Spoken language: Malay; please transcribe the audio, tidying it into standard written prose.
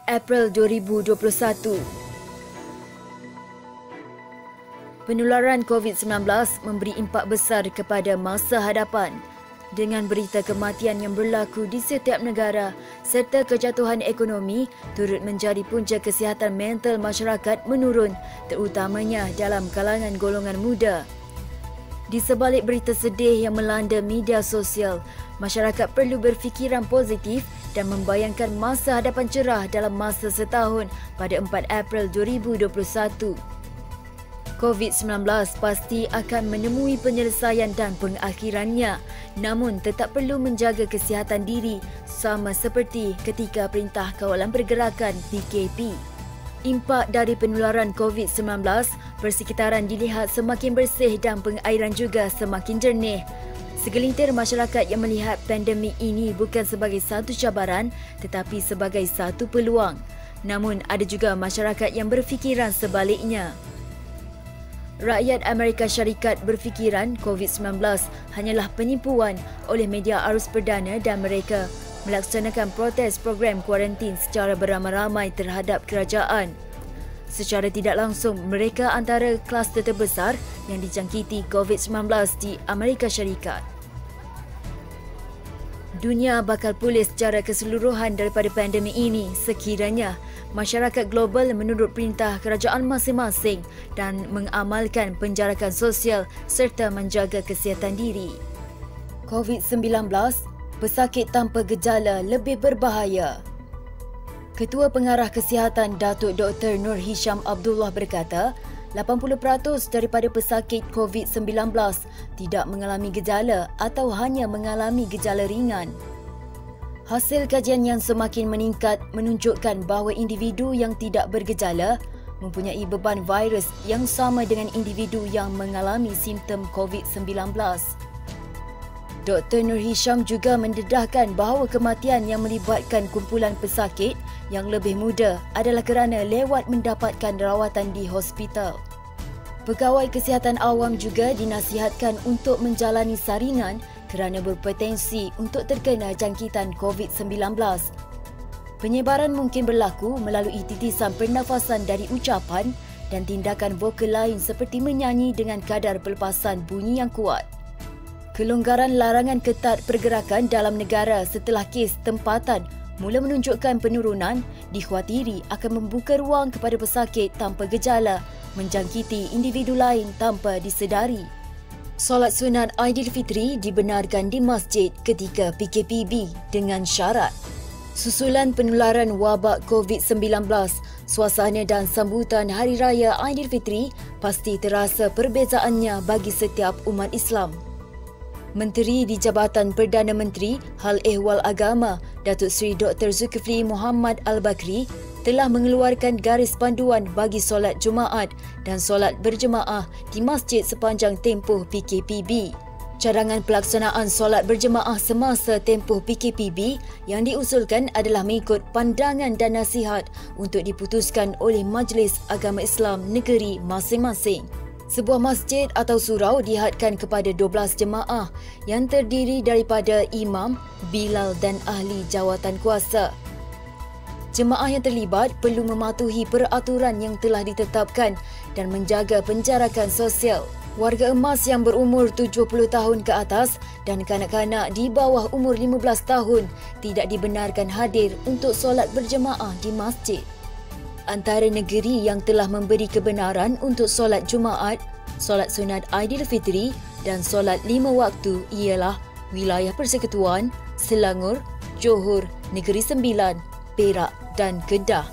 April 2021. Penularan COVID-19 memberi impak besar kepada masa hadapan dengan berita kematian yang berlaku di setiap negara serta kejatuhan ekonomi turut menjadi punca kesihatan mental masyarakat menurun, terutamanya dalam kalangan golongan muda. Di sebalik berita sedih yang melanda media sosial, masyarakat perlu berfikiran positif dan membayangkan masa hadapan cerah dalam masa setahun pada 4 April 2021. COVID-19 pasti akan menemui penyelesaian dan pengakhirannya, namun tetap perlu menjaga kesihatan diri sama seperti ketika Perintah Kawalan Pergerakan PKP. Impak dari penularan COVID-19, persekitaran dilihat semakin bersih dan pengairan juga semakin jernih. Segelintir masyarakat yang melihat pandemik ini bukan sebagai satu cabaran tetapi sebagai satu peluang. Namun ada juga masyarakat yang berfikiran sebaliknya. Rakyat Amerika Syarikat berfikiran COVID-19 hanyalah penipuan oleh media arus perdana dan mereka melaksanakan protes program kuarantin secara beramai-ramai terhadap kerajaan. Secara tidak langsung, mereka antara kluster terbesar yang dijangkiti COVID-19 di Amerika Syarikat. Dunia bakal pulih secara keseluruhan daripada pandemik ini sekiranya masyarakat global menurut perintah kerajaan masing-masing dan mengamalkan penjarakan sosial serta menjaga kesihatan diri. COVID-19, pesakit tanpa gejala lebih berbahaya. Ketua Pengarah Kesihatan Datuk Dr. Nur Hisham Abdullah berkata, 80% daripada pesakit COVID-19 tidak mengalami gejala atau hanya mengalami gejala ringan. Hasil kajian yang semakin meningkat menunjukkan bahawa individu yang tidak bergejala mempunyai beban virus yang sama dengan individu yang mengalami simptom COVID-19. Dr. Nur Hisham juga mendedahkan bahawa kematian yang melibatkan kumpulan pesakit yang lebih muda adalah kerana lewat mendapatkan rawatan di hospital. Pegawai kesihatan awam juga dinasihatkan untuk menjalani saringan kerana berpotensi untuk terkena jangkitan COVID-19. Penyebaran mungkin berlaku melalui titisan pernafasan dari ucapan dan tindakan vokal lain seperti menyanyi dengan kadar pelepasan bunyi yang kuat. Kelonggaran larangan ketat pergerakan dalam negara setelah kes tempatan mula menunjukkan penurunan dikhawatiri akan membuka ruang kepada pesakit tanpa gejala menjangkiti individu lain tanpa disedari. Solat sunat Aidilfitri dibenarkan di masjid ketika PKPB dengan syarat. Susulan penularan wabak COVID-19, suasana dan sambutan Hari Raya Aidilfitri pasti terasa perbezaannya bagi setiap umat Islam. Menteri di Jabatan Perdana Menteri Hal Ehwal Agama Datuk Seri Dr. Zulkifli Muhammad Al-Bakri telah mengeluarkan garis panduan bagi solat Jumaat dan solat berjemaah di masjid sepanjang tempoh PKPB. Cadangan pelaksanaan solat berjemaah semasa tempoh PKPB yang diusulkan adalah mengikut pandangan dan nasihat untuk diputuskan oleh Majlis Agama Islam negeri masing-masing. Sebuah masjid atau surau dihadkan kepada 12 jemaah yang terdiri daripada imam, bilal dan ahli jawatan kuasa. Jemaah yang terlibat perlu mematuhi peraturan yang telah ditetapkan dan menjaga penjarakan sosial. Warga emas yang berumur 70 tahun ke atas dan kanak-kanak di bawah umur 15 tahun tidak dibenarkan hadir untuk solat berjemaah di masjid. Antara negeri yang telah memberi kebenaran untuk solat Jumaat, solat sunat Aidilfitri dan solat 5 waktu ialah Wilayah Persekutuan, Selangor, Johor, Negeri Sembilan, Perak dan Kedah.